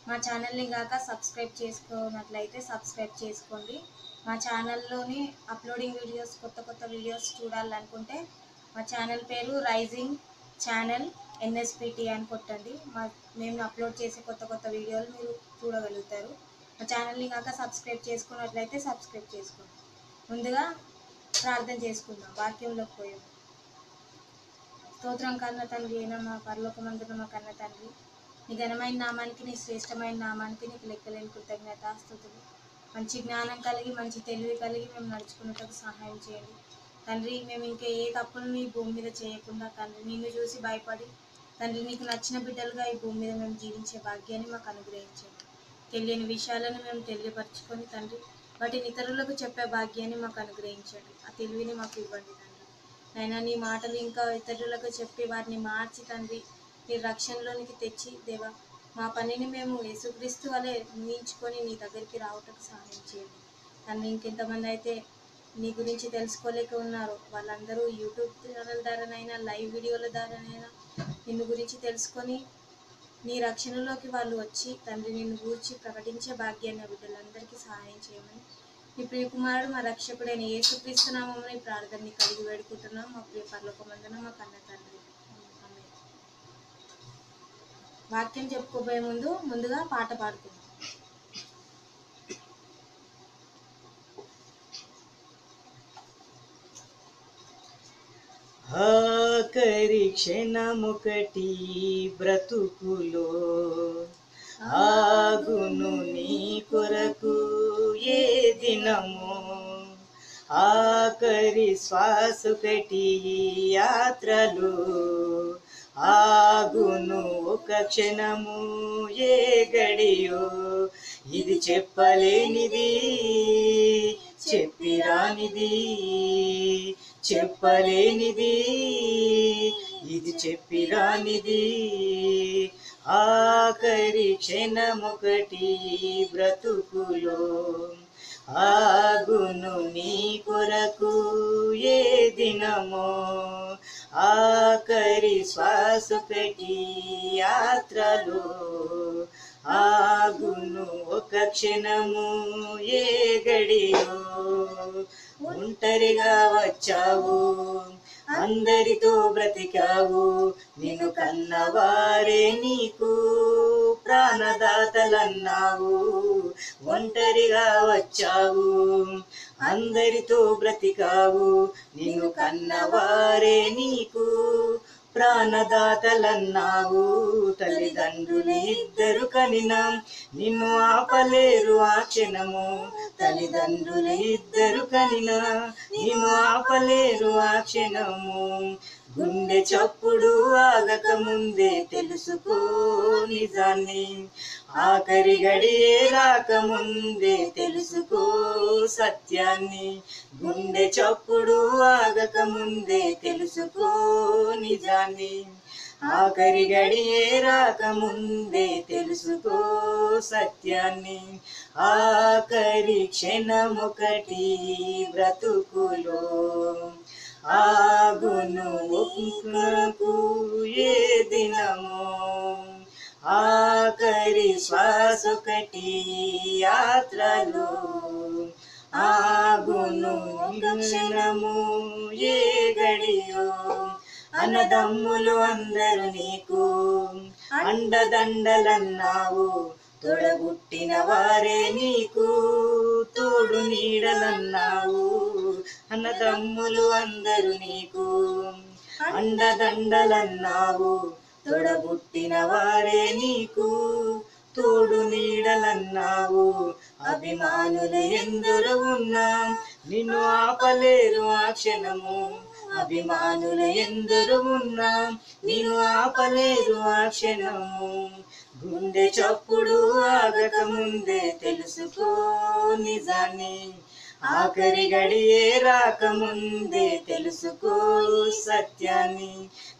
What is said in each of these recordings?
మా ఛానల్ని కాక సబ్స్క్రైబ్ చేసుకున్నట్లయితే సబ్స్క్రైబ్ చేసుకోండి. మా ఛానల్లోని అప్లోడింగ్ వీడియోస్ కొత్త వీడియోస్ చూడాలనుకుంటే మా ఛానల్ పేరు రైజింగ్ ఛానల్ NSPT అని కొట్టండి. మేము అప్లోడ్ చేసే కొత్త వీడియోలు మీరు చూడగలుగుతారు. మా ఛానల్ని కాక సబ్స్క్రైబ్ చేసుకున్నట్లయితే సబ్స్క్రైబ్ చేసుకోండి. ముందుగా ప్రార్థన చేసుకుందాం. వాక్యంలోకి పోయాం. స్తోత్రం కన్న తండ్రి అయినా మా పరలోకమందున మా కన్న తండ్రి, నీ ఘనమైన నామానికి, నీ శ్రేష్టమైన నామానికి నీకు లెక్కలేని కృతజ్ఞతాస్తుతులు. మంచి జ్ఞానం కలిగి, మంచి తెలివి కలిగి మేము నడుచుకున్నట్టుకు సహాయం చేయండి తండ్రి. మేము ఇంకా ఏ తప్పులను ఈ భూమి మీద చేయకుండా తండ్రి, నిన్ను చూసి భయపడి తండ్రి, నీకు నచ్చిన బిడ్డలుగా ఈ భూమి మీద మేము జీవించే భాగ్యాన్ని మాకు అనుగ్రహించండి. తెలియని విషయాలను మేము తెలియపరచుకొని తండ్రి, వాటిని ఇతరులకు చెప్పే భాగ్యాన్ని మాకు అనుగ్రహించండి. ఆ తెలివిని మాకు ఇవ్వండి తండ్రి. నైనా నీ మాటలు ఇంకా ఇతరులకు చెప్పి వారిని మార్చి తండ్రి, నీ రక్షణలోనికి తెచ్చి దేవా, మా పనిని మేము యేసుక్రీస్తు వలె ముగించుకొని నీ దగ్గరికి రావటకు సహాయం చేయండి తండ్రి. ఇంకెంతమంది అయితే నీ గురించి తెలుసుకోలేక ఉన్నారో వాళ్ళందరూ యూట్యూబ్ ఛానల్ ద్వారానైనా, లైవ్ వీడియోల ద్వారానైనా నిన్ను గురించి తెలుసుకొని నీ రక్షణలోకి వాళ్ళు వచ్చి తండ్రి, నిన్ను గూర్చి ప్రకటించే భాగ్యాన్ని బిడ్డలందరికీ సహాయం చేయమని నీ ప్రియకుమారుడు మా రక్షకుడైన యేసుక్రీస్తు నామమున ఈ ప్రార్థనని కలిగి వేడుకుంటున్నాం మా ప్రియ పరలోకమందున మా కన్న తండ్రి. ఆమేన్. వాక్యం చెప్పుకోబోయే ముందుగా పాట పాడుకుందాం. ఆఖరి క్షణముకటి బ్రతుకులో ఆగును నీ కొరకు ఏ దినము, ఆఖరి శ్వాసొకటి యాత్రలు ఆగును ఒక క్షణము ఏ గడియో, ఇది చెప్పలేనిది చెప్పిరానిది, చెప్పలేనిది ఇది చెప్పిరానిది. ఆఖరి క్షణమొకటి బ్రతుకులో ఆగును నీ కొరకు ఏ దినమో, ఆఖరి శ్వాసొకటి యాత్రలో ఆగును ఒక క్షణము ఏ గడియో. ఒంటరిగా వచ్చావు, అందరితో బ్రతికావు, నిన్ను కన్నవారే నీకు ప్రాణదాతలన్నావు. ఒంటరిగా వచ్చావు, అందరితో బ్రతికావు, నిన్ను కన్నవారే నీకు ప్రాణదాతలన్నావు. తల్లిదండ్రులు ఇద్దరు కనినా నిన్ను ఆపలేరు ఆ క్షణము, తల్లిదండ్రులు ఇద్దరు కనినా నిన్ను ఆపలేరు ఆ క్షణము. గుండె చప్పుడు ఆగక ముందే తెలుసుకో నిజాన్ని, ఆఖరి గడియే రాకముందే తెలుసుకో సత్యాన్ని. గుండె చప్పుడు ఆగక ముందే తెలుసుకో నిజాన్ని, ఆఖరి గడియే రాకముందే తెలుసుకో సత్యాన్ని. ఆఖరి క్షణమొకటి బ్రతుకులో ఆగును ఒక్కకు ఏ దినమో, ఆఖరి శ్వాసొకటి యాత్రలో ఆగును క్షణము ఏ గడియో. అన్నదమ్ములు అందరూ నీకు అండదండలన్నావు, తొడబుట్టిన వారే నీకు తోడు నీడలన్నావు. అన్నదమ్ములు అందరూ నీకు అండదండలన్నావు, తొడబుట్టిన వారే నీకు తోడు నీడలన్నావు. అభిమానులు ఎందరో ఉన్నా నిన్ను ఆపలేరు ఆ క్షణము, అభిమానులు ఎందరో ఉన్నా నిన్ను ఆపలేరు ఆ క్షణము. గుండె చప్పుడు ఆగక ముందే తెలుసుకో నిజాన్ని, ఆఖరి గడియే రాకముందే తెలుసుకో సత్యాన్ని.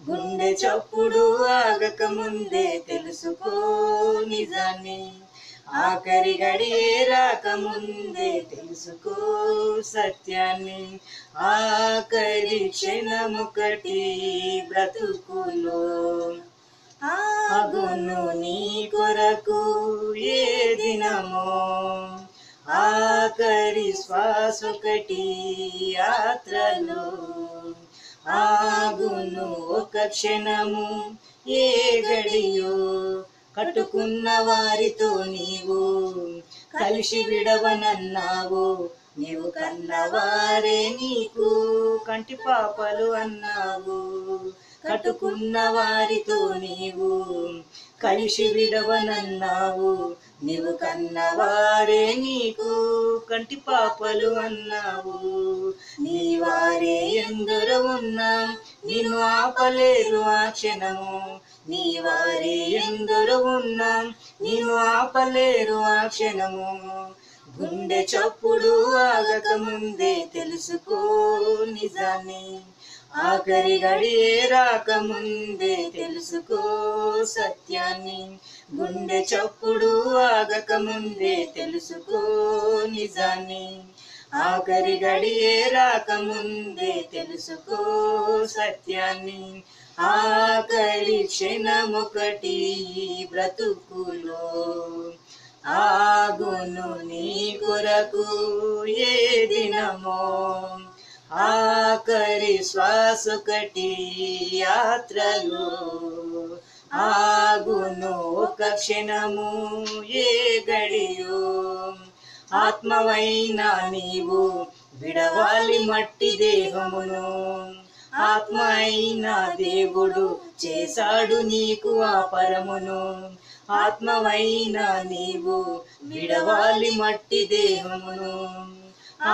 గుండె చప్పుడు ఆగక ముందే తెలుసుకో నిజాన్ని, ఆఖరి గడియే రాకముందే తెలుసుకో సత్యాన్ని. ఆఖరి క్షణమొకటి బ్రతుకులో ఆగును నీ కొరకు ఏ దినమో ఆఖరి శ్వాసొకటి యాత్రలో ఆగును ఒక క్షణము ఏ గడియో కట్టుకున్న వారితో నీవు కలిసి విడవనన్నావు నీవు కన్నవారే నీకు కంటి పాపలు అన్నావు కట్టుకున్న వారితో నీవు కలిసి విడవనన్నావు నీవు కన్నవారే నీకు కంటి పాపలు అన్నావు నీ వారే ఎందరో ఉన్నా నిన్ను ఆపలేరు ఆ క్షణము నీ వారే ఎందరో ఉన్నా నిన్ను ఆపలేరు ఆ క్షణము గుండె చప్పుడు ఆగక ముందే తెలుసుకో నిజాన్ని ఆఖరి గడియే రాకముందే తెలుసుకో సత్యాన్ని గుండె చప్పుడు ఆగక ముందే తెలుసుకో నిజాన్ని ఆఖరి గడియే రాకముందే తెలుసుకో సత్యాన్ని ఆఖరి క్షణమొకటి బ్రతుకులో ఆగును నీ కొరకు ఏ దినమో ఆఖరి శ్వాసొకటి యాత్రలో ఆగును ఒక క్షణము ఏ గడియో ఆత్మవైనా నీవు విడవాలి మట్టి దేహమును ఆత్మ అయిన దేవుడు చేశాడు నీకు ఆ పరమును ఆత్మవైన నీవు విడవాలి మట్టి దేహమును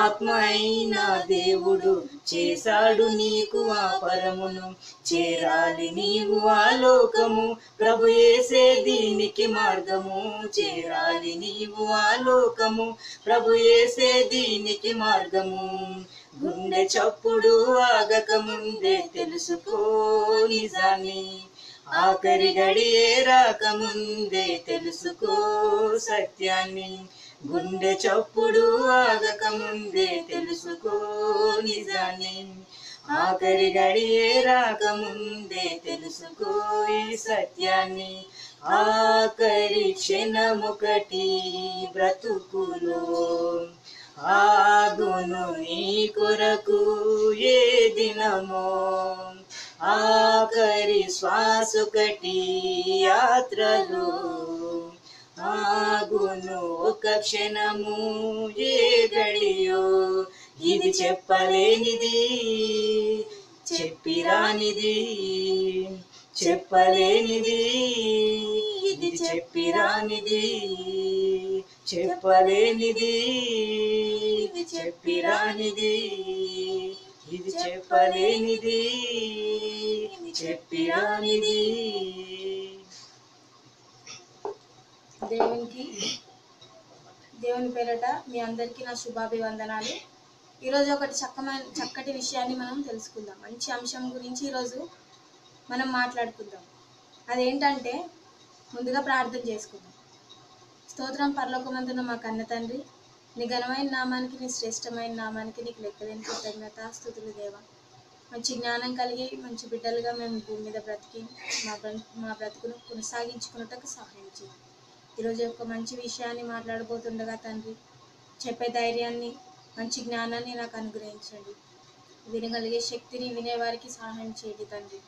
ఆత్మ అయిన దేవుడు చేశాడు నీకు ఆ పరమును చేరాలి నీవు ఆ లోకము ప్రభు యేసే దీనికి మార్గము చేరాలి నీవు ఆ లోకము ప్రభు యేసే దీనికి మార్గము గుండె చప్పుడు ఆగక ముందే తెలుసుకో నిజాన్ని ఆఖరి గడియే రాకముందే తెలుసుకో సత్యాన్ని గుండె చప్పుడు ఆగక ముందే తెలుసుకో నిజాన్ని ఆఖరి గడియే రాకముందే తెలుసుకో ఈ సత్యాన్ని ఆఖరి క్షణమొకటి బ్రతుకులో ఆగును నీ కొరకు ఏ దినమో ఆఖరి శ్వాసొకటి యాత్రలో ఆగును ఒక క్షణము ఏ గడియో ఇది చెప్పలేనిది చెప్పిరానిది చెప్పలేనిది ఇది చెప్పిరానిది చెప్పలేనిది ఇది చెప్పిరానిది ఇది చెప్పలేనిది ఇది చెప్పిరానిది దేవుని పేరట మీ అందరికీ నా శుభాభివందనాలు. ఈరోజు ఒకటి చక్కటి విషయాన్ని మనం తెలుసుకుందాం. మంచి అంశం గురించి ఈరోజు మనం మాట్లాడుకుందాం. అదేంటంటే ముందుగా ప్రార్థన చేసుకుందాం. స్తోత్రం పరలోకమందున మా కన్న తండ్రి, నీ ఘనమైన నామానికి, నీ శ్రేష్టమైన నామానికి నీకు లెక్కలేని కృతజ్ఞత స్తుతులు దేవా. మంచి జ్ఞానం కలిగి మంచి బిడ్డలుగా మేము భూమి మీద బ్రతికి మా బ్రతుకును కొనసాగించుకున్నట్టుకు సహాయం చేయండి. ఈరోజు ఒక మంచి విషయాన్ని మాట్లాడబోతుండగా తండ్రి, చెప్పే ధైర్యాన్ని మంచి జ్ఞానాన్ని నాకు అనుగ్రహించండి. వినగలిగే శక్తిని వినేవారికి సహాయం చేయండి తండ్రి.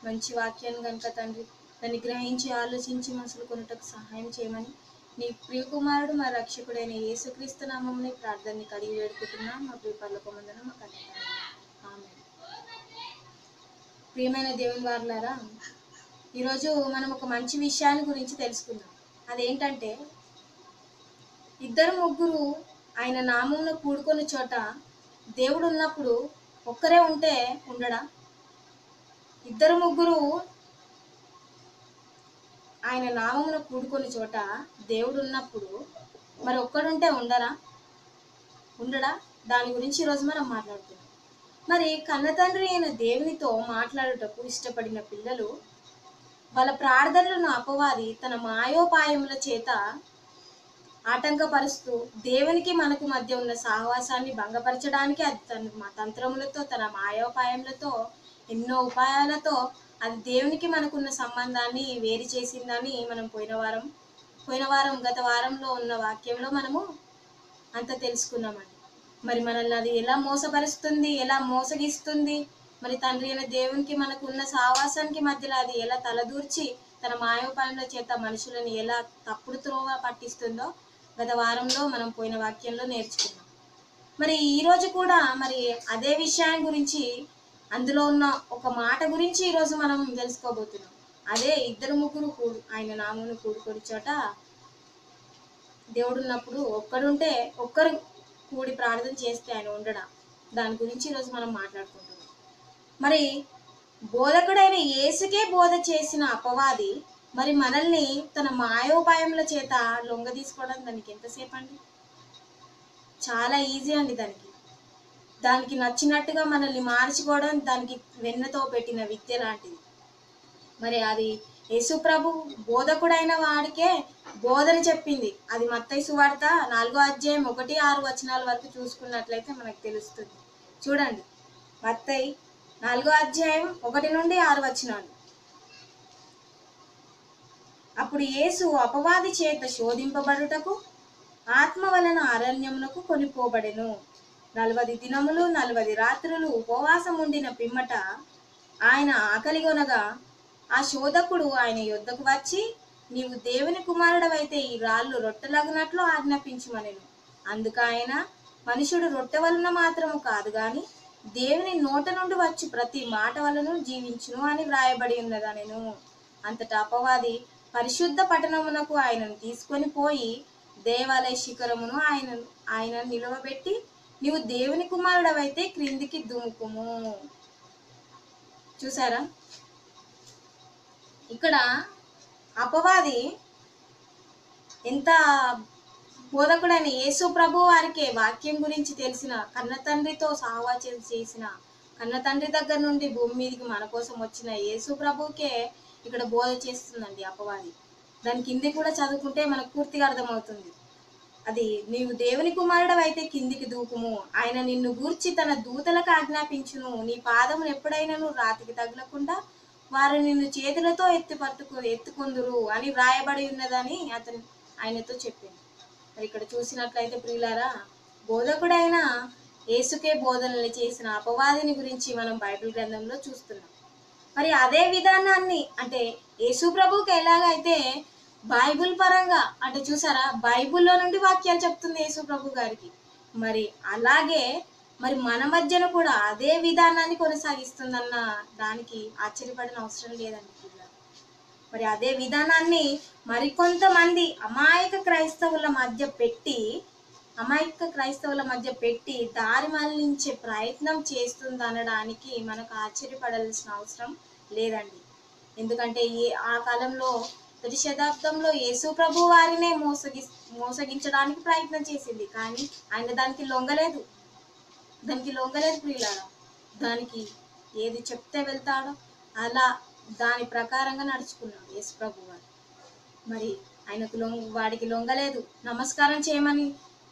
మంచి వాక్యాన్ని కనుక తండ్రి దాన్ని గ్రహించి ఆలోచించి మనసులు కొనుటకు సహాయం చేయమని నీ ప్రియకుమారుడు మా రక్షకుడైన యేసుక్రీస్తు నామముని ప్రార్థనని కడిగి వేడుకుంటున్నా మా ప్రియ పరలోకమందున మా కన్న తండ్రి. ఆమేన్. ప్రియమైన దేవుని వారలారా, ఈరోజు మనం ఒక మంచి విషయాన్ని గురించి తెలుసుకుందాం. అదేంటంటే ఇద్దరు ముగ్గురు ఆయన నామమున కూడుకొని చోట దేవుడు ఉన్నప్పుడు ఒక్కరే ఉంటే ఉండడా? ఇద్దరు ముగ్గురు ఆయన నామమున కూడుకొని చోట దేవుడు ఉన్నప్పుడు మరి ఒక్కడుంటే ఉండడా? దాని గురించి ఈరోజు మనం మాట్లాడుతున్నాం. మరి కన్నతండ్రి అయిన దేవునితో మాట్లాడుటకు ఇష్టపడిన పిల్లలు వాళ్ళ ప్రార్థనలను అపవాది తన మాయోపాయముల చేత ఆటంకపరుస్తూ దేవునికి మనకు మధ్య ఉన్న సహవాసాన్ని భంగపరచడానికి అది తన తంత్రములతో తన మాయోపాయములతో ఎన్నో ఉపాయాలతో అది దేవునికి మనకున్న సంబంధాన్ని వేరు చేసిందని మనం పోయిన వారం గత వారంలో ఉన్న వాక్యంలో మనము అంత తెలుసుకున్నామండి. మరి మనల్ని అది ఎలా మోసపరుస్తుంది, ఎలా మోసగిస్తుంది, మరి తండ్రి అయిన దేవునికి మనకు ఉన్న సావాసానికి మధ్యలో అది ఎలా తలదూర్చి తన మాయోపాయంలో చేత మనుషులను ఎలా తప్పుడు త్రోవ పట్టిస్తుందో గత వారంలో మనం పోయిన వాక్యంలో నేర్చుకున్నాం. మరి ఈరోజు కూడా మరి అదే విషయం గురించి, అందులో ఉన్న ఒక మాట గురించి ఈరోజు మనం తెలుసుకోబోతున్నాం. అదే 2-3 ఆయన నామమును కూడుకొని చోట దేవుడు ఉన్నప్పుడు ఒక్కడుంటే ఒక్కరు కూడి ప్రార్థన చేస్తే ఆయన ఉండడా, దాని గురించి ఈరోజు మనం మాట్లాడుకుంటున్నాం. మరి బోధకుడైన యేసుకే బోధ చేసిన అపవాది మరి మనల్ని తన మాయోపాయముల చేత లొంగ తీసుకోవడం దానికి ఎంతసేపు అండి? చాలా ఈజీ అండి. దానికి నచ్చినట్టుగా మనల్ని మార్చుకోవడం దానికి వెన్నతో పెట్టిన విద్య లాంటిది. మరి అది యేసు ప్రభు బోధకుడైన వాడికే బోధన చెప్పింది. అది మత్తయి సువార్త 4వ అధ్యాయం 1-6 వచనాల వరకు చూసుకున్నట్లయితే మనకు తెలుస్తుంది. చూడండి, మత్తయి 4వ అధ్యాయం 1-6 వచనాలు. అప్పుడు యేసు అపవాది చేత శోధింపబడుటకు ఆత్మ వలన అరణ్యమునకు కొనిపోబడెను. 40 దినములు 40 రాత్రులు ఉపవాసం ఉండిన పిమ్మట ఆయన ఆకలిగొనగా ఆ శోధకుడు ఆయన యొద్దకు వచ్చి, నీవు దేవుని కుమారుడవైతే ఈ రాళ్ళు రొట్టెలగునట్లు ఆజ్ఞాపించుమనెను. అందుకు ఆయన, మనుషుడు రొట్టె వలన మాత్రము కాదు గాని దేవుని నోట నుండి వచ్చి ప్రతి మాట వలన జీవించును అని వ్రాయబడి ఉన్నదనెను. అంతటా అపవాది పరిశుద్ధ పట్టణమునకు ఆయనను తీసుకొని పోయి దేవాలయ శిఖరమును ఆయన నిలవబెట్టి, నీవు దేవుని కుమారుడవైతే క్రిందికి దుముకుము. చూసారా, ఇక్కడ అపవాది ఎంత బోధకుడైన యేసు ప్రభు వారికి వాక్యం గురించి తెలిసిన, కన్న తండ్రితో సహవాసం చేసిన, కన్న తండ్రి దగ్గర నుండి భూమి మీదకి మన కోసం వచ్చిన యేసు ప్రభుకే ఇక్కడ బోధ చేస్తుందండి అపవాది. దాని కింది కూడా చదువుకుంటే మనకు పూర్తిగా అర్థమవుతుంది. అది, నీవు దేవుని కుమారుడవైతే కిందికి దూకుము, ఆయన నిన్ను గూర్చి తన దూతలకు ఆజ్ఞాపించును, నీ పాదమును ఎప్పుడైనాను రాతికి తగలకుండా వారు నిన్ను చేతులతో ఎత్తుకొందురు అని వ్రాయబడి ఉన్నదని ఆయనతో చెప్పింది. మరి ఇక్కడ చూసినట్లయితే ప్రియులారా, బోధకుడైన యేసుకే బోధనలు చేసిన అపవాదిని గురించి మనం బైబిల్ గ్రంథంలో చూస్తున్నాం. మరి అదే విధానాన్ని, అంటే యేసు ప్రభుకి ఎలాగైతే బైబిల్ పరంగా, అంటే చూసారా, బైబిల్లో నుండి వాక్యాలు చెప్తుంది యేసు ప్రభు గారికి, మరి అలాగే మరి మన మధ్యన కూడా అదే విధానాన్ని కొనసాగిస్తుందన్న దానికి ఆశ్చర్యపడిన అవసరం లేదండి. మరి అదే విధానాన్ని మరికొంతమంది అమాయక క్రైస్తవుల మధ్య పెట్టి దారి మళ్లించే ప్రయత్నం చేస్తుంది అనడానికి మనకు ఆశ్చర్యపడాల్సిన అవసరం లేదండి. ఎందుకంటే ఆ కాలంలో 1వ శతాబ్దంలో యేసు ప్రభు వారినే మోసగించడానికి ప్రయత్నం చేసింది, కానీ ఆయన దానికి లొంగలేదు ప్రియులారా. దానికి ఏది చెప్తే వెళ్తాడో అలా దాని ప్రకారంగా నడుచుకున్నాడు యేసు ప్రభు వారు. మరి ఆయనకు వాడికి లొంగలేదు. నమస్కారం చేయమని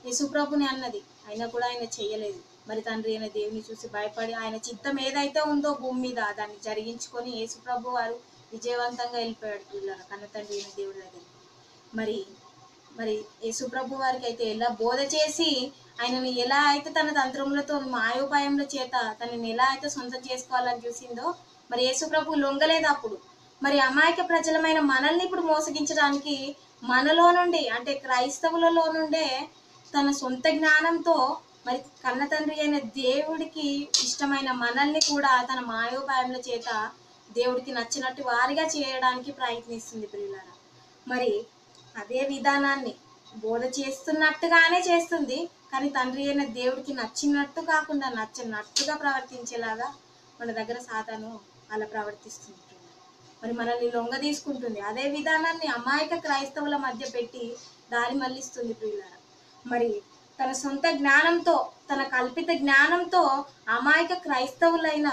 యేసు ప్రభుని అన్నది, అయినా కూడా ఆయన చెయ్యలేదు. మరి తండ్రి అయిన దేవుని చూసి భయపడి ఆయన చిత్తం ఏదైతే ఉందో భూమి మీద దాన్ని జరిగించుకొని యేసు ప్రభు వారు విజయవంతంగా వెళ్ళిపోయాడు పిల్లల కన్న తండ్రి అయిన దేవుడి దగ్గరికి. మరి యేసు ప్రభు వారికి అయితే ఎలా బోధ చేసి ఆయనని ఎలా అయితే తన తంత్రములతో మాయోపాయముల చేత తనని ఎలా అయితే సొంతం చేసుకోవాలని చూసిందో, మరి యేసు ప్రభు లొంగలేదు అప్పుడు. మరి అమాయక ప్రజలమైన మనల్ని ఇప్పుడు మోసగించడానికి మనలో నుండి, అంటే క్రైస్తవులలో నుండే తన సొంత జ్ఞానంతో మరి కన్న తండ్రి అయిన దేవుడికి ఇష్టమైన మనల్ని కూడా తన మాయోపాయముల చేత దేవుడికి నచ్చినట్టు వారిగా చేయడానికి ప్రయత్నిస్తుంది ప్రియులారా. మరి అదే విధానాన్ని బోధ చేస్తున్నట్టుగానే చేస్తుంది, కానీ తండ్రి అయిన దేవుడికి నచ్చినట్టు కాకుండా నచ్చనట్టుగా ప్రవర్తించేలాగా మన దగ్గర సాతాను అలా ప్రవర్తిస్తుంది. మరి మనల్ని లొంగ తీసుకుంటుంది. అదే విధానాన్ని అమాయక క్రైస్తవుల మధ్య పెట్టి దారి మళ్లిస్తుంది ప్రియులారా. మరి తన సొంత జ్ఞానంతో, తన కల్పిత జ్ఞానంతో అమాయక క్రైస్తవులైన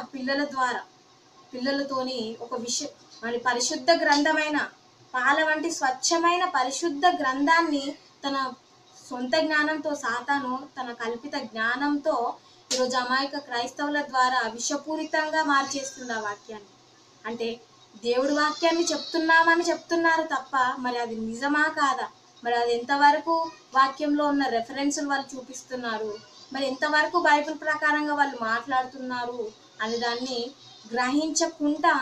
పిల్లలతోని ఒక విషయం, మరి పరిశుద్ధ గ్రంథమైన పాల వంటి స్వచ్ఛమైన పరిశుద్ధ గ్రంథాన్ని తన సొంత జ్ఞానంతో సాతాను తన కల్పిత జ్ఞానంతో ఈరోజు అమాయక క్రైస్తవుల ద్వారా విషపూరితంగా మార్చేస్తుంది ఆ వాక్యాన్ని. అంటే దేవుడి వాక్యాన్ని చెప్తున్నామని చెప్తున్నారు తప్ప మరి అది నిజమా కాదా, మరి అది ఎంతవరకు వాక్యంలో ఉన్న రెఫరెన్సులు వాళ్ళు చూపిస్తున్నారు, మరి ఎంతవరకు బైబిల్ ప్రకారంగా వాళ్ళు మాట్లాడుతున్నారు అని దాన్ని గ్రహించకుండా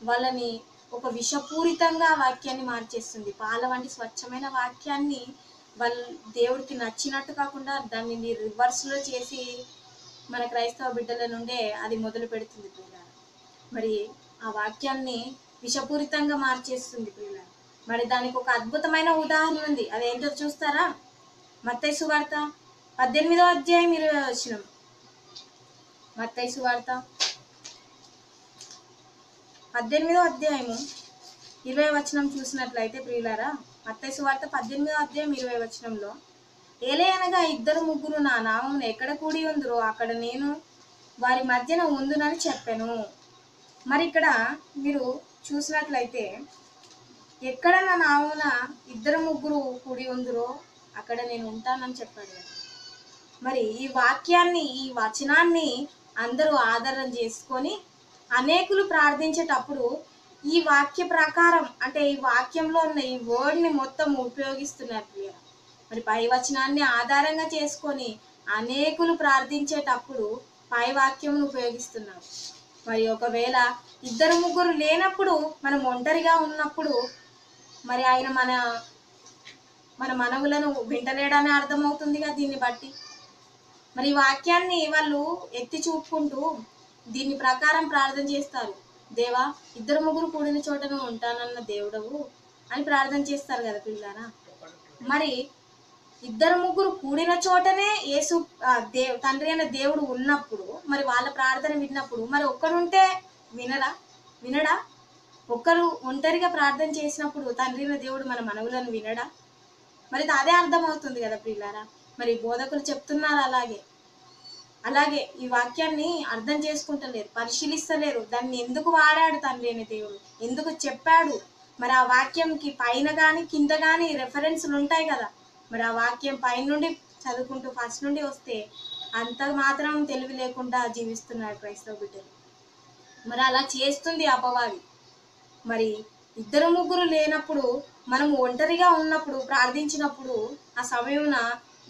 వాళ్ళని ఒక విషపూరితంగా వాక్యాన్ని మార్చేస్తుంది. పాల వంటి స్వచ్ఛమైన వాక్యాన్ని వాళ్ళు దేవుడికి నచ్చినట్టు కాకుండా దాన్ని రివర్స్లో చేసి మన క్రైస్తవ బిడ్డల నుండే అది మొదలు పెడుతుంది పిల్లలు. మరి ఆ వాక్యాన్ని విషపూరితంగా మార్చేస్తుంది పిల్లలు. మరి దానికి ఒక అద్భుతమైన ఉదాహరణ ఉంది, అదేంటో చూస్తారా? మత్తయి సువార్త 18వ అధ్యాయం 20వ వచనం. మత్తయి సువార్త 18వ అధ్యాయము 20వ వచనం చూసినట్లయితే ప్రియులారా, మత్తయి సువార్త 18వ అధ్యాయం 20వ వచనంలో, ఏలయనగా 2-3 నా నామమున ఎక్కడ కూడి ఉందరో అక్కడ నేను వారి మధ్యన ఉందునని చెప్పాను. మరి ఇక్కడ మీరు చూసినట్లయితే ఎక్కడ నా నామమున 2-3 కూడి ఉందరో అక్కడ నేను ఉంటానని చెప్పాడు. మరి ఈ వాక్యాన్ని, ఈ వచనాన్ని అందరూ ఆధారం చేసుకొని అనేకులు ప్రార్థించేటప్పుడు ఈ వాక్య ప్రకారం అంటే ఈ వాక్యంలో ఉన్న ఈ వర్డ్ని మొత్తం ఉపయోగిస్తున్నారు. మరి పై వచనాన్ని ఆధారంగా చేసుకొని అనేకులు ప్రార్థించేటప్పుడు పై వాక్యంను ఉపయోగిస్తున్నారు. మరి ఒకవేళ 2-3 లేనప్పుడు, మనం ఒంటరిగా ఉన్నప్పుడు మరి ఆయన మన మనవులను వింటలేడని అర్థమవుతుందిగా దీన్ని బట్టి. మరి వాక్యాన్ని వాళ్ళు ఎత్తి చూపుకుంటూ దీని ప్రకారం ప్రార్థన చేస్తారు. దేవా 2-3 కూడిన చోటను ఉంటానన్న దేవుడవు అని ప్రార్థన చేస్తారు కదా పిల్లారా. మరి 2-3 కూడిన చోటనే యేసు తండ్రి అయిన దేవుడు ఉన్నప్పుడు మరి వాళ్ళ ప్రార్థన విన్నప్పుడు మరి ఒక్కరుంటే వినడా? ఒక్కరు ఒంటరిగా ప్రార్థన చేసినప్పుడు తండ్రి అయిన దేవుడు మన మనవులను వినడా? మరి అదే అర్థమవుతుంది కదా పిల్లారా. మరి బోధకులు చెప్తున్నారు అలాగే ఈ వాక్యాన్ని అర్థం చేసుకుంటలేరు, పరిశీలిస్తలేరు. దాన్ని ఎందుకు వాడాడు తండ్రి అయిన దేవుడు, ఎందుకు చెప్పాడు, మరి ఆ వాక్యంకి పైన కానీ కింద కానీ రెఫరెన్స్లు ఉంటాయి కదా. మరి ఆ వాక్యం పైన నుండి చదువుకుంటూ ఫస్ట్ నుండి వస్తే అంత మాత్రం తెలివి లేకుండా జీవిస్తున్నారు క్రైస్తవ బిడ్డలు. మరి అలా చేస్తుంది అపవాది. మరి 2-3 లేనప్పుడు, మనం ఒంటరిగా ఉన్నప్పుడు ప్రార్థించినప్పుడు ఆ సమయమున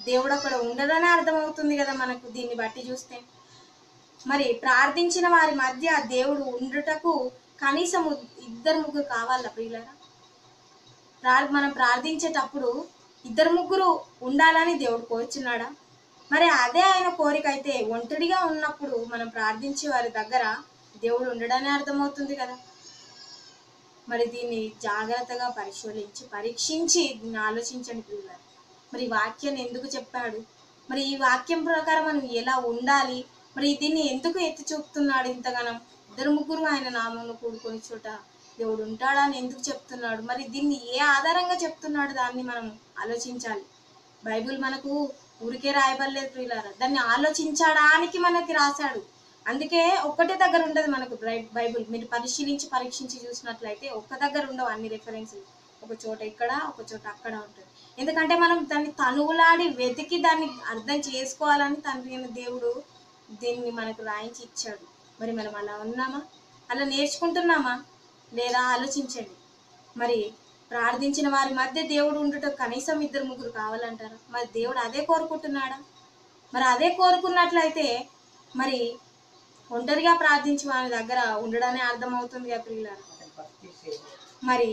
దేవుడు అక్కడ ఉండదనే అర్థమవుతుంది కదా మనకు దీన్ని బట్టి చూస్తే. మరి ప్రార్థించిన వారి మధ్య దేవుడు ఉండుటకు కనీసం 2-3 కావాలా ప్రియులారా? మనం ప్రార్థించేటప్పుడు 2-3 ఉండాలని దేవుడు కోరుచున్నాడా? మరి అదే ఆయన కోరిక అయితే ఒంటరిగా ఉన్నప్పుడు మనం ప్రార్థించే వారి దగ్గర దేవుడు ఉండడనే అర్థమవుతుంది కదా. మరి దీన్ని జాగ్రత్తగా పరీక్షించి దీన్ని ఆలోచించండి పిల్లలు. మరి వాక్యాన్ని ఎందుకు చెప్పాడు, మరి ఈ వాక్యం ప్రకారం మనం ఎలా ఉండాలి, మరి దీన్ని ఎందుకు ఎత్తి చూపుతున్నాడు ఇంతగానం? 2-3 ఆయన నామమున కూడుకొని చోట దేవుడు ఉంటాడని ఎందుకు చెప్తున్నాడు, మరి దీన్ని ఏ ఆధారంగా చెప్తున్నాడు, దాన్ని మనం ఆలోచించాలి. బైబిల్ మనకు ఊరికే రాయబడలేదు ప్రియులారా, దాన్ని ఆలోచించడానికి మనకి రాశాడు. అందుకే ఒక్కటే దగ్గర ఉండదు మనకు బైబిల్. మీరు పరీక్షించి చూసినట్లయితే ఒక్క దగ్గర ఉండవు అన్ని రెఫరెన్స్లు. ఒక చోట ఇక్కడ, ఒక చోట అక్కడ ఉంటుంది. ఎందుకంటే మనం దాన్ని తనువులాడి వెతికి దాన్ని అర్థం చేసుకోవాలని తండ్రి అయిన దేవుడు దీన్ని మనకు రాయించి ఇచ్చాడు. మరి మనం అలా ఉన్నామా, అలా నేర్చుకుంటున్నామా లేదా ఆలోచించండి. మరి ప్రార్థించిన వారి మధ్య దేవుడు ఉండుట కనీసం 2-3 కావాలంటారా? మరి దేవుడు అదే కోరుకుంటున్నాడా? మరి అదే కోరుకున్నట్లయితే మరి ఒంటరిగా ప్రార్థించి వారి దగ్గర ఉండడనే అర్థమవుతుంది కదా ప్రియులారా. మరి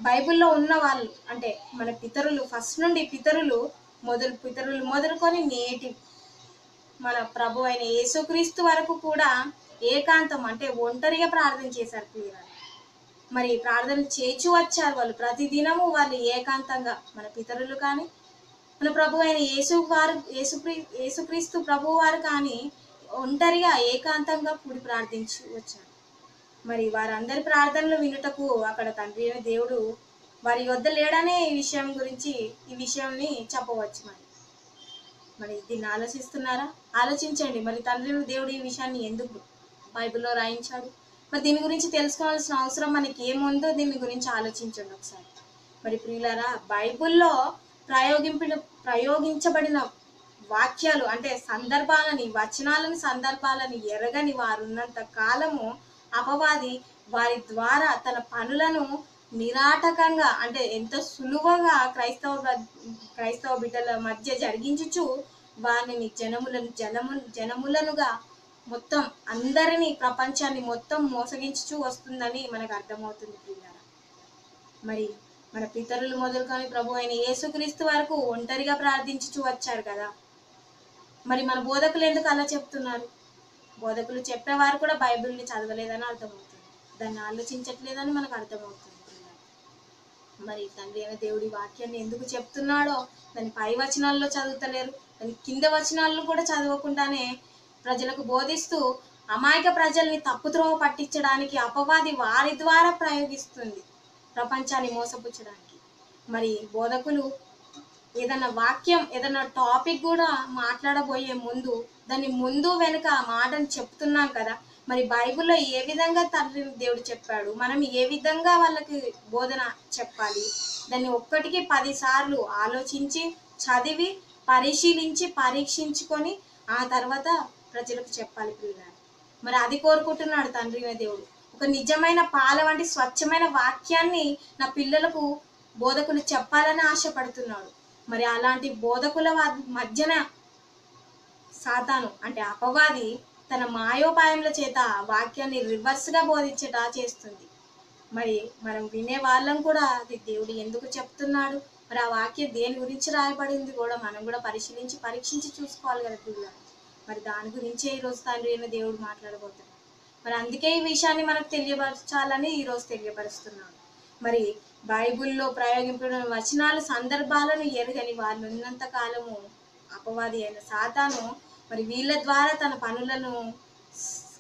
బైబిల్లో ఉన్న వాళ్ళు అంటే మన పితరులు, ఫస్ట్ నుండి పితరులు మొదలుకొని నేటి మన ప్రభు అయిన యేసుక్రీస్తు వరకు కూడా ఏకాంతం అంటే ఒంటరిగా ప్రార్థన చేశారు ప్రియులారా. మరి ప్రార్థన చేసి వచ్చారు వాళ్ళు ప్రతిదినము. వాళ్ళు ఏకాంతంగా మన పితరులు కానీ మన ప్రభు అయిన యేసుక్రీస్తు ప్రభు వారు కానీ ఒంటరిగా ఏకాంతంగా కూడి ప్రార్థించి వచ్చారు. మరి వారందరి ప్రార్థనలు వినుటకు అక్కడ తండ్రి అయిన దేవుడు వారి వద్ద లేడనే ఈ విషయాన్ని చెప్పవచ్చు. మరి దీన్ని ఆలోచిస్తున్నారా? ఆలోచించండి. మరి తండ్రి అయిన దేవుడు ఈ విషయాన్ని ఎందుకు బైబిల్లో రాయించాడు? మరి దీని గురించి తెలుసుకోవాల్సిన అవసరం మనకి ఏముందో దీని గురించి ఆలోచించండి ఒకసారి. మరి ప్రియులారా, బైబిల్లో ప్రయోగించబడిన వాక్యాలు అంటే వచనాలని సందర్భాలని ఎరగని వారున్నంత కాలము అపవాది వారి ద్వారా తన పనులను నిరాటకంగా అంటే ఎంతో సులువుగా క్రైస్తవ బిడ్డల మధ్య జరిగించుచు వారిని జనములనుగా మొత్తం అందరినీ ప్రపంచాన్ని మొత్తం మోసగించుచూ వస్తుందని మనకు అర్థమవుతుంది ప్రియులారా. మరి మన పితరులు మొదలుకొని ప్రభు అయిన యేసుక్రీస్తు వరకు ఒంటరిగా ప్రార్థించుచూ వచ్చారు కదా. మరి మన బోధకులు ఎందుకు అలా చెప్తున్నారు? బోధకులు చెప్పేవారు కూడా బైబిల్ని చదవలేదని అర్థమవుతుంది, దాన్ని ఆలోచించట్లేదని మనకు అర్థమవుతుంది. మరి తండ్రి అయిన దేవుడి వాక్యాన్ని ఎందుకు చెప్తున్నాడో దాని పై వచనాల్లో చదువుతలేరు, దాని కింద వచనాల్లో కూడా చదవకుండానే ప్రజలకు బోధిస్తూ అమాయక ప్రజల్ని తప్పుత్రోవ పట్టించడానికి అపవాది వారి ద్వారా ప్రయోగిస్తుంది ప్రపంచాన్ని మోసపుచ్చడానికి. మరి బోధకులు ఏదైనా వాక్యం ఏదైనా టాపిక్ కూడా మాట్లాడబోయే ముందు దాన్ని ముందు వెనుక మాటను చెప్తున్నాం కదా. మరి బైబిల్లో ఏ విధంగా తండ్రి దేవుడు చెప్పాడు, మనం ఏ విధంగా వాళ్ళకి బోధన చెప్పాలి, దాన్ని ఒక్కటికి 10 సార్లు ఆలోచించి చదివి పరిశీలించి పరీక్షించుకొని ఆ తర్వాత ప్రజలకు చెప్పాలి ప్రియులారా. మరి అది కోరుకుంటున్నాడు తండ్రి దేవుడు. ఒక నిజమైన పాల వంటి స్వచ్ఛమైన వాక్యాన్ని నా పిల్లలకు బోధకులు చెప్పాలని ఆశపడుతున్నాడు. మరి అలాంటి బోధకుల మధ్యన సాతాను అంటే అపవాది తన మాయోపాయముల చేత వాక్యాన్ని రివర్స్గా బోధించట చేస్తుంది. మరి మనం వినే వాళ్ళం కూడా అది దేవుడు ఎందుకు చెప్తున్నాడు, మరి ఆ వాక్యం దేని గురించి రాయబడింది కూడా మనం కూడా పరిశీలించి పరీక్షించి చూసుకోవాలి కదా పిల్లలు. మరి దాని గురించే ఈరోజు తండ్రి అయిన దేవుడు మాట్లాడబోతున్నాడు. మరి అందుకే ఈ విషయాన్ని మనకు తెలియపరచాలని ఈరోజు తెలియపరుస్తున్నాడు. మరి బైబిల్లో ప్రయోగింపబడిన వచనాలు సందర్భాలను ఎరగని వాళ్ళు ఉన్నంత కాలము అపవాది అయిన సాతాను మరి వీళ్ళ ద్వారా తన పనులను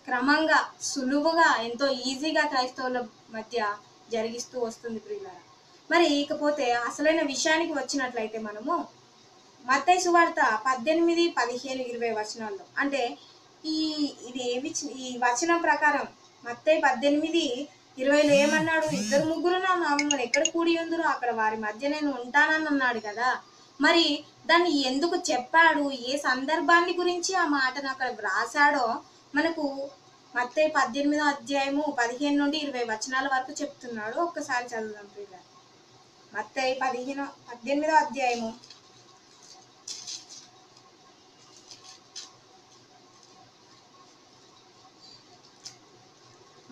క్రమంగా సులువుగా ఎంతో ఈజీగా క్రైస్తవుల మధ్య జరిగిస్తూ వస్తుంది ప్రియులారా. మరి ఇకపోతే అసలైన విషయానికి వచ్చినట్లయితే మనము మత్తయి సువార్త 18, 15, 20 వచనాల్లో అంటే ఈ వచనం ప్రకారం మత్తయి 18, 20లో ఏమన్నాడు? 2-3 నా నామమున ఎక్కడ కూడి ఉందరో అక్కడ వారి మధ్య నేను ఉంటానని అన్నాడు కదా. మరి దాన్ని ఎందుకు చెప్పాడు, ఏ సందర్భాన్ని గురించి ఆ మాటను అక్కడ వ్రాసాడో మనకు మత్తయి 18వ అధ్యాయము 15 నుండి 20 వచనాల వరకు చెప్తున్నాడు. ఒక్కసారి చదువుదాం ప్రియులారా. మత్తయి 18వ అధ్యాయము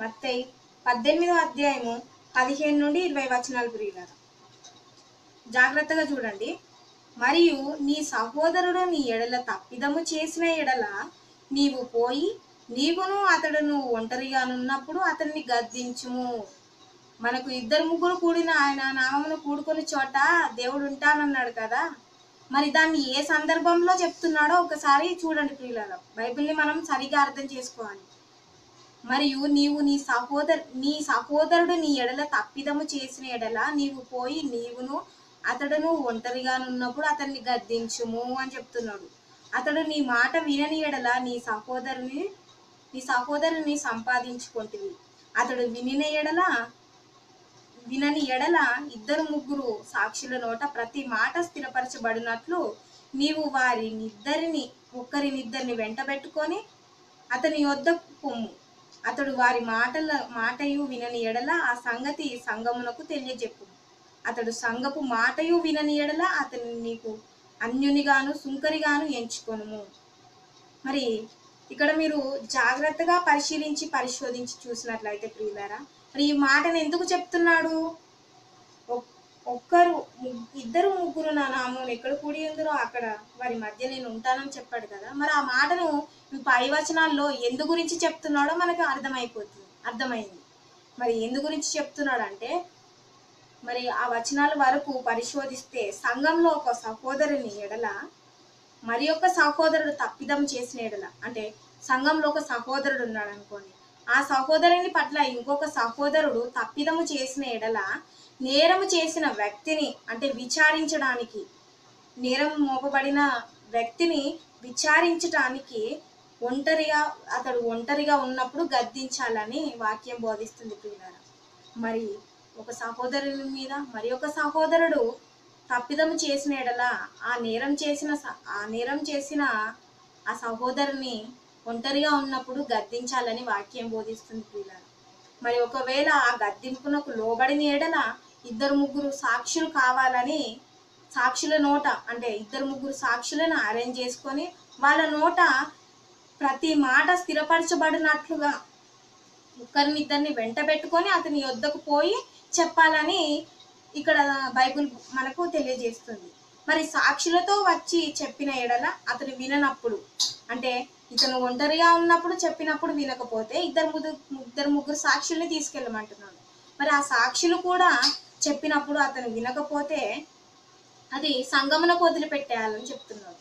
మత్తయి 18వ అధ్యాయము 15 నుండి 20 వచనాలు ప్రియులారా, జాగ్రత్తగా చూడండి. మరియు నీ సహోదరుడు నీ ఎడల తప్పిదము చేసిన ఎడల నీవు పోయి నీవును అతడును ఒంటరిగానున్నప్పుడు అతన్ని గద్దించుము. మనకు 2-3 కూడిన ఆయన నామమును కూడుకొని చోట దేవుడు ఉంటానన్నాడు కదా. మరి దాన్ని ఏ సందర్భంలో చెప్తున్నాడో ఒకసారి చూడండి ప్రియులారా. బైబిల్ని మనం సరిగా అర్థం చేసుకోవాలి. మరియు నీ సహోదరుడు నీ ఎడల తప్పిదము చేసిన ఎడల నీవు పోయి నీవును అతడును ఒంటరిగానున్నప్పుడు అతన్ని గద్దించుము అని చెప్తున్నాడు. అతడు నీ మాట వినని ఎడల నీ సహోదరుని సంపాదించుకొంటివి. అతడు వినని ఎడల 2-3 సాక్షుల నోట ప్రతి మాట స్థిరపరచబడినట్లు నీవు ఒకరినిద్దరిని వెంటబెట్టుకొని అతని యొద్దకు పొమ్ము. అతడు వారి మాటయు వినని ఎడల ఆ సంగతి సంఘమునకు తెలియజెప్పు. అతడు సంఘపు మాటయు వినని ఎడల అతని నీకు అన్యునిగాను సుంకరిగాను ఎంచుకొనుము. మరి ఇక్కడ మీరు జాగ్రత్తగా పరిశోధించి చూసినట్లయితే ప్రియులారా, మరి ఈ మాటను ఎందుకు చెప్తున్నాడు? 2-3 నా నామం ఎక్కడ కూడి ఉందరో అక్కడ వారి మధ్య నేను ఉంటానని చెప్పాడు కదా. మరి ఆ మాటను పై వచనాల్లో ఎందు గురించి చెప్తున్నాడో మనకు అర్థమైంది. మరి ఎందు గురించి చెప్తున్నాడు అంటే, మరి ఆ వచనాల వరకు పరిశోధిస్తే సంఘంలో ఒక సహోదరుని ఎడల మరి ఒక సహోదరుడు తప్పిదం చేసిన ఎడల, అంటే సంఘంలో ఒక సహోదరుడు ఉన్నాడు అనుకోండి, ఆ సహోదరుని పట్ల ఇంకొక సహోదరుడు తప్పిదము చేసిన ఎడల నేరము చేసిన వ్యక్తిని అంటే విచారించడానికి, నేరం మోపబడిన వ్యక్తిని విచారించడానికి అతడు ఒంటరిగా ఉన్నప్పుడు గద్దించాలని వాక్యం బోధిస్తుంది ప్రియులారా. మరి ఒక సహోదరుని మీద మరి ఒక సహోదరుడు తప్పిదము చేసిన ఎడల ఆ నేరం చేసిన ఆ సహోదరుని ఒంటరిగా ఉన్నప్పుడు గద్దించాలని వాక్యం బోధిస్తుంది ప్రియులారా. మరి ఒకవేళ ఆ గద్దింపునకు లోబడిన ఎడల ఇద్దరు ముగ్గురు సాక్షులు కావాలని సాక్షుల నోట అంటే ఇద్దరు ముగ్గురు సాక్షులను అరేంజ్ చేసుకొని వాళ్ళ నోట ప్రతి మాట స్థిరపరచబడినట్లుగా ఒకరినిద్దరిని వెంట పెట్టుకొని అతని యొద్దకు పోయి చెప్పాలని ఇక్కడ బైబిల్ మనకు తెలియజేస్తుంది. మరి సాక్షులతో వచ్చి చెప్పిన ఎడల అతను విననప్పుడు అంటే ఇతను ఒంటరిగా ఉన్నప్పుడు చెప్పినప్పుడు వినకపోతే ఇద్దరు ముగ్గురు సాక్షుల్ని తీసుకెళ్ళమంటున్నాడు. మరి ఆ సాక్షులు కూడా చెప్పినప్పుడు అతను వినకపోతే అది సంఘమునకు వదిలిపెట్టేయాలని చెప్తున్నాడు.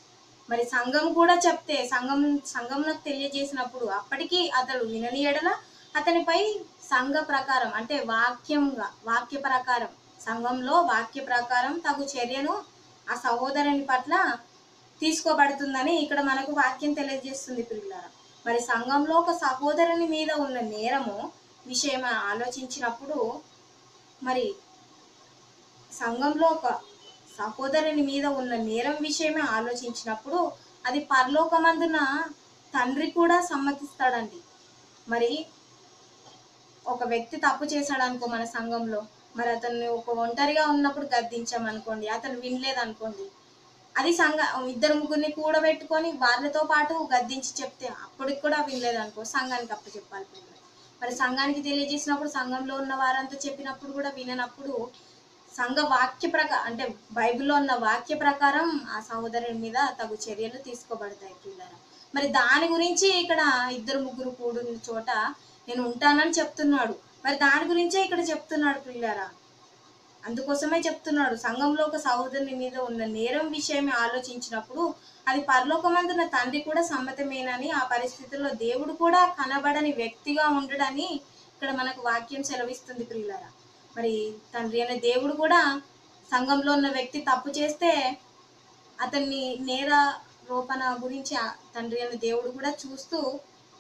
మరి సంఘం కూడా చెప్తే సంఘమునకు తెలియజేసినప్పుడు అప్పటికీ అతడు వినని ఎడల అతనిపై సంఘ ప్రకారం అంటే వాక్య ప్రకారం సంఘంలో వాక్య ప్రకారం తగు చర్యను ఆ సహోదరుని పట్ల తీసుకోబడుతుందని ఇక్కడ మనకు వాక్యం తెలియజేస్తుంది పిల్లలారా. మరి సంఘంలో ఒక సహోదరుని మీద ఉన్న నేరము విషయం ఆలోచించినప్పుడు మరి సంఘంలో ఒక సహోదరుని మీద ఉన్న నేరం విషయమే ఆలోచించినప్పుడు అది పరలోకమందున తండ్రి కూడా సమ్మతిస్తాడండి. మరి ఒక వ్యక్తి తప్పు చేశాడు అనుకో మన సంఘంలో, మరి అతన్ని ఒక ఒంటరిగా ఉన్నప్పుడు గద్దించామనుకోండి, అతను వినలేదనుకోండి, అది ఇద్దరు ముగ్గురిని కూడబెట్టుకొని వాళ్ళతో పాటు గద్దించి చెప్తే అప్పటికి కూడా వినలేదనుకో సంఘానికి అప్పు చెప్పాలి పిల్లలు. మరి సంఘానికి తెలియజేసినప్పుడు సంఘంలో ఉన్న వారంతా చెప్పినప్పుడు కూడా విననప్పుడు సంఘ వాక్య ప్రకారం అంటే బైబిల్లో ఉన్న వాక్య ప్రకారం ఆ సహోదరుని మీద తగు చర్యలు తీసుకోబడతాయి పిల్లలు. మరి దాని గురించి ఇక్కడ ఇద్దరు ముగ్గురు కూడిన చోట నేను ఉంటానని చెప్తున్నాడు. మరి దాని గురించే ఇక్కడ చెప్తున్నాడు పిల్లరా. అందుకోసమే చెప్తున్నాడు సంఘంలో ఒక సహోదరుని మీద ఉన్న నేరం విషయమే ఆలోచించినప్పుడు అది పరలోకమందున తండ్రి కూడా సమ్మతమేనని, ఆ పరిస్థితుల్లో దేవుడు కూడా కనబడని వ్యక్తిగా ఉండడని ఇక్కడ మనకు వాక్యం సెలవిస్తుంది పిల్లరా. మరి తండ్రి అనే దేవుడు కూడా సంఘంలో ఉన్న వ్యక్తి తప్పు చేస్తే అతన్ని నేర రూపణ గురించి తండ్రి అనే దేవుడు కూడా చూస్తూ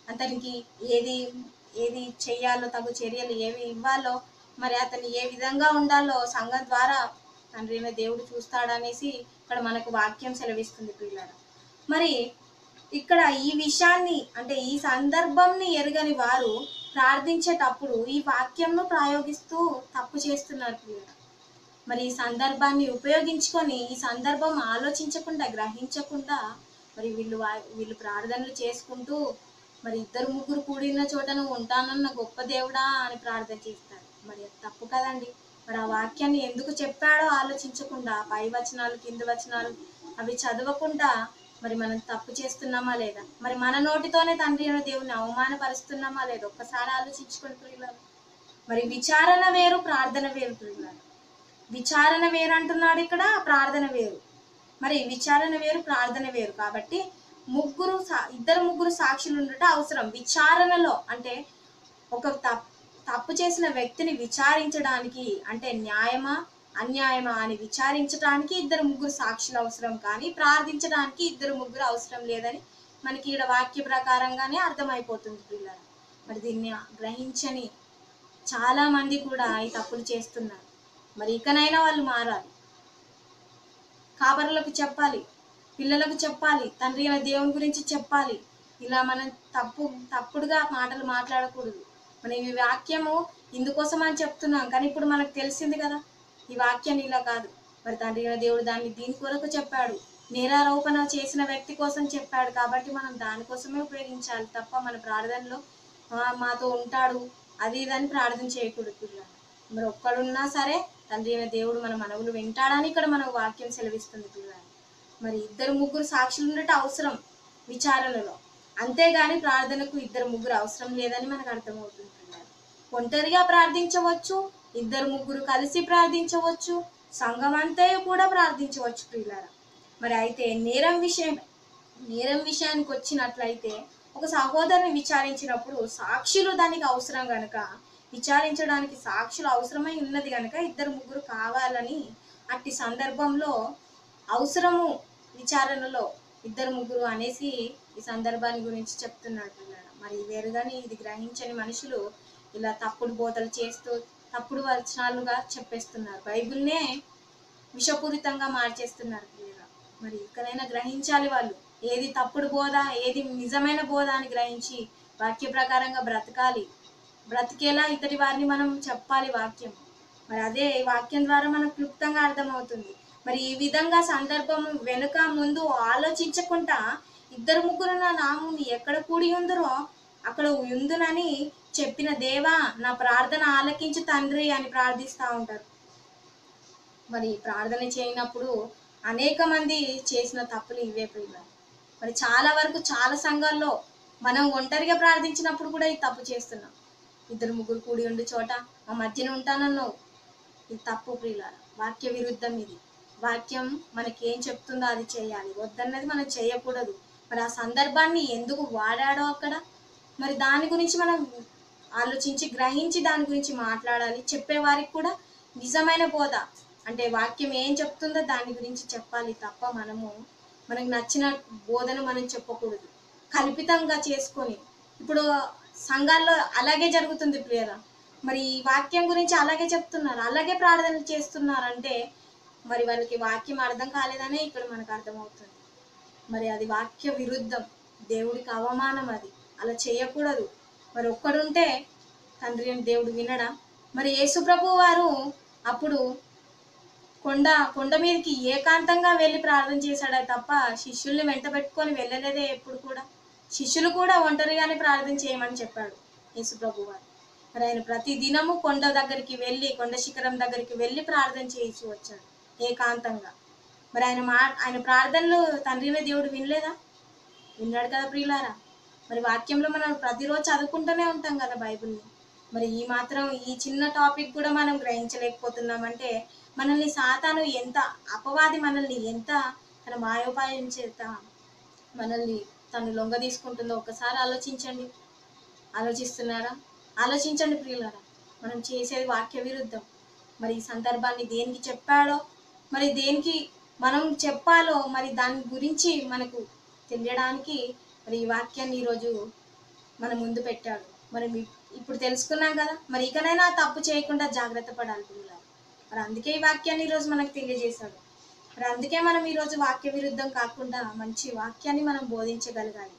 అతనికి ఏది చెయ్యాలో తగు చర్యలు ఏవి ఇవ్వాలో మరి అతను ఏ విధంగా ఉండాలో సంఘం ద్వారా తండ్రి అనే దేవుడు చూస్తాడనేసి ఇక్కడ మనకు వాక్యం సెలవిస్తుంది పిల్లలు. మరి ఇక్కడ ఈ విషయాన్ని అంటే ఈ సందర్భంని ఎరగని వారు ప్రార్థించేటప్పుడు ఈ వాక్యంను ప్రయోగిస్తూ తప్పు చేస్తున్నారు పిల్లలు. మరి ఈ సందర్భాన్ని ఉపయోగించుకొని ఈ సందర్భం ఆలోచించకుండా గ్రహించకుండా మరి వీళ్ళు ప్రార్థనలు చేసుకుంటూ మరి ఇద్దరు ముగ్గురు కూడిన చోటను ఉంటానన్న గొప్ప దేవుడా అని ప్రార్థన చేస్తారు. మరి తప్పు కదండి. మరి ఆ వాక్యాన్ని ఎందుకు చెప్పాడో ఆలోచించకుండా పై వచనాలు కింది వచనాలు అవి చదవకుండా మరి మనం తప్పు చేస్తున్నామా లేదా, మరి మన నోటితోనే తండ్రి అయిన దేవుని అవమానపరుస్తున్నామా లేదా ఒక్కసారి ఆలోచించుకొని పిల్లలు. మరి విచారణ వేరు ప్రార్థన వేరు పిల్లలు. విచారణ వేరు అంటున్నాడు ఇక్కడ, ప్రార్థన వేరు. మరి విచారణ వేరు ప్రార్థన వేరు కాబట్టి ఇద్దరు ముగ్గురు సాక్షులు ఉండటం అవసరం. విచారణలో అంటే ఒక తప్పు చేసిన వ్యక్తిని విచారించడానికి అంటే న్యాయమా అన్యాయమా అని విచారించడానికి ఇద్దరు ముగ్గురు సాక్షులు అవసరం, కానీ ప్రార్థించడానికి ఇద్దరు ముగ్గురు అవసరం లేదని మనకి ఇక్కడ వాక్య ప్రకారంగానే అర్థమైపోతుంది పిల్లలు. మరి దీన్ని గ్రహించని చాలా మంది కూడా ఈ తప్పులు చేస్తున్నారు. మరి ఇకనైనా వాళ్ళు మారాలి. కాపరులకు చెప్పాలి, పిల్లలకు చెప్పాలి, తండ్రి అయిన దేవుని గురించి చెప్పాలి. ఇలా మనం తప్పుడుగా మాటలు మాట్లాడకూడదు. మనం ఈ వాక్యము ఇందుకోసం అని చెప్తున్నాం, కానీ ఇప్పుడు మనకు తెలిసింది కదా ఈ వాక్యాన్ని ఇలా కాదు. మరి తండ్రి అయిన దేవుడు దీని కొరకు చెప్పాడు, నేరారోపణ చేసిన వ్యక్తి కోసం చెప్పాడు కాబట్టి మనం దానికోసమే ఉపయోగించాలి తప్ప మన ప్రార్థనలో మాతో ఉంటాడు అది ఇదని ప్రార్థన చేయకూడదు పిల్లలు. మరి ఒక్కడున్నా సరే తండ్రి అయిన దేవుడు మన మనవులు వింటాడని ఇక్కడ మనకు వాక్యం సెలవిస్తుంది పిల్లలు. మరి ఇద్దరు ముగ్గురు సాక్షులు ఉండటం అవసరం విచారణలో, అంతేగాని ప్రార్థనకు ఇద్దరు ముగ్గురు అవసరం లేదని మనకు అర్థమవుతుంది పిల్లలు. ఒంటరిగా ప్రార్థించవచ్చు, ఇద్దరు ముగ్గురు కలిసి ప్రార్థించవచ్చు, సంఘం అంతా కూడా ప్రార్థించవచ్చు పిల్లలు. మరి అయితే నేరం విషయానికి వచ్చినట్లయితే ఒక సహోదరుని విచారించినప్పుడు సాక్షులు దానికి అవసరం గనక, విచారించడానికి సాక్షులు అవసరమై ఉన్నది కనుక ఇద్దరు ముగ్గురు కావాలని అట్టి సందర్భంలో అవసరము విచారణలో ఇద్దరు ముగ్గురు అనేసి ఈ సందర్భాన్ని గురించి చెప్తున్నాడు పిల్లలు. మరి వేరుగాని ఇది గ్రహించని మనుషులు ఇలా తప్పుడు బోధలు చేస్తూ తప్పుడు వచనాలుగా చెప్పేస్తున్నారు, బైబిల్నే విషపూరితంగా మార్చేస్తున్నారు పిల్లలు. మరి ఇక్కడైనా గ్రహించాలి వాళ్ళు, ఏది తప్పుడు బోధ ఏది నిజమైన బోధ అని గ్రహించి వాక్య ప్రకారంగా బ్రతకాలి. బ్రతికేలా ఇతడి వారిని మనం చెప్పాలి వాక్యం. మరి అదే వాక్యం ద్వారా మనకు క్లుప్తంగా అర్థమవుతుంది. మరి ఈ విధంగా సందర్భం వెనుక ముందు ఆలోచించకుండా ఇద్దరు ముగ్గురు నా నామం ఎక్కడ కూడి ఉందరో అక్కడ ఉందునని చెప్పిన దేవా నా ప్రార్థన ఆలకించు తండ్రి అని ప్రార్థిస్తూ ఉంటారు. మరి ప్రార్థన చేయనప్పుడు అనేక మంది చేసిన తప్పులు ఇవే ప్రియులారా. మరి చాలా వరకు చాలా సంఘాల్లో మనం ఒంటరిగా ప్రార్థించినప్పుడు కూడా ఈ తప్పు చేస్తున్నాం. ఇద్దరు ముగ్గురు కూడి ఉండి చోట మా మధ్యన ఉంటానన్నావు, ఇది తప్పు ప్రియులారా. వాక్య విరుద్ధం ఇది. వాక్యం మనకి ఏం చెప్తుందో అది చేయాలి, వద్దన్నది మనం చేయకూడదు. మరి ఆ సందర్భాన్ని ఎందుకు వాడాడో అక్కడ, మరి దాని గురించి మనం ఆలోచించి గ్రహించి దాని గురించి మాట్లాడాలి. చెప్పేవారికి కూడా నిజమైన బోధ అంటే వాక్యం ఏం చెప్తుందో దాని గురించి చెప్పాలి తప్ప మనకు నచ్చిన బోధను మనం చెప్పకూడదు, కల్పితంగా చేసుకొని. ఇప్పుడు సంఘాల్లో అలాగే జరుగుతుంది ప్రియరా. మరి ఈ వాక్యం గురించి అలాగే చెప్తున్నారు, అలాగే ప్రార్థనలు చేస్తున్నారంటే మరి వాళ్ళకి వాక్యం అర్థం కాలేదనే ఇక్కడ మనకు అర్థమవుతుంది. మరి అది వాక్య విరుద్ధం, దేవుడికి అవమానం. అది అలా చేయకూడదు. మరి ఒక్కడుంటే తండ్రి అని దేవుడు వినడా? మరి యేసు ప్రభు వారు అప్పుడు కొండ మీదకి ఏకాంతంగా వెళ్ళి ప్రార్థన చేశాడే తప్ప శిష్యుల్ని వెంట పెట్టుకొని వెళ్ళలేదే ఎప్పుడు కూడా. శిష్యులు కూడా ఒంటరిగానే ప్రార్థన చేయమని చెప్పాడు యేసు ప్రభు వారు. మరి ఆయన ప్రతి దినము కొండ దగ్గరికి వెళ్ళి, కొండ శిఖరం దగ్గరికి వెళ్ళి ప్రార్థన చేయించి వచ్చాడు ఏకాంతంగా. మరి ఆయన ప్రార్థనలు తండ్రినే దేవుడు వినలేదా? విన్నాడు కదా ప్రియులారా. మరి వాక్యంలో మనం ప్రతిరోజు చదువుకుంటూనే ఉంటాం కదా బైబిల్ని. మరి ఈ చిన్న టాపిక్ కూడా మనం గ్రహించలేకపోతున్నామంటే మనల్ని సాతాను ఎంత, అపవాది మనల్ని ఎంత తన మాయోపాయం చేత మనల్ని తను లొంగ తీసుకుంటుందో ఒకసారి ఆలోచించండి. ఆలోచిస్తున్నారా? ఆలోచించండి ప్రియులారా. మనం చేసేది వాక్య విరుద్ధం. మరి ఈ సందర్భాన్ని దేనికి చెప్పాడో, మరి దేనికి మనం చెప్పాలో, మరి దాని గురించి మనకు తెలియడానికి మరి ఈ వాక్యాన్ని ఈరోజు మన ముందు పెట్టాడు. మరి ఇప్పుడు తెలుసుకున్నాం కదా, మరి ఇకనైనా తప్పు చేయకుండా జాగ్రత్త పడాలి పిల్లలు. మరి అందుకే ఈ వాక్యాన్ని ఈరోజు మనకు తెలియజేశాడు. మరి అందుకే మనం ఈరోజు వాక్య విరుద్ధం కాకుండా మంచి వాక్యాన్ని మనం బోధించగలగాలి.